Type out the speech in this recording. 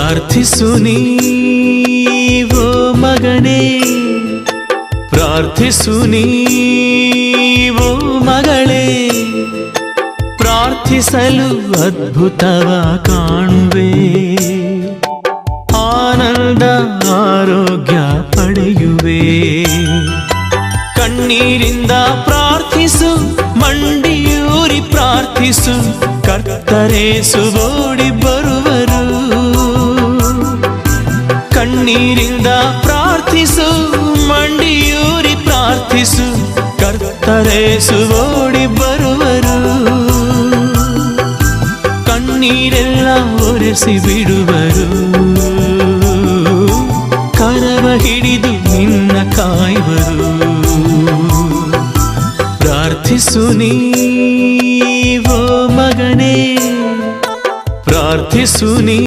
ಪ್ರಾರ್ಥಿಸು ನೀವೋ ಮಗನೇ, ಪ್ರಾರ್ಥಿಸು ನೀವೋ ಮಗಳೇ, ಪ್ರಾರ್ಥಿಸಲು ಅದ್ಭುತವ ಕಾಣುವೆ, ಆನಂದ ಆರೋಗ್ಯ ಪಡೆಯುವೆ. ಕಣ್ಣೀರಿಂದ ಪ್ರಾರ್ಥಿಸು, ಮಂಡಿಯೂರಿ ಪ್ರಾರ್ಥಿಸು, ಕರ್ತರೇಸು ಓಡಿ ಬರುವರು. ಕಣ್ಣೀರಿಂದ ಪ್ರಾರ್ಥಿಸು, ಮಂಡಿಯೂರಿ ಪ್ರಾರ್ಥಿಸು, ಕರ್ತರೇಸು ಓಡಿ ಬರುವರು. ಕಣ್ಣೀರೆಲ್ಲ ಒರೆಸಿ ಬಿಡುವರು, ಕರವ ಹಿಡಿದು ನಿನ್ನ ಕಾಯುವರು. ಪ್ರಾರ್ಥಿಸು ನೀವೋ ಮಗನೇ, ಪ್ರಾರ್ಥಿಸು ನೀ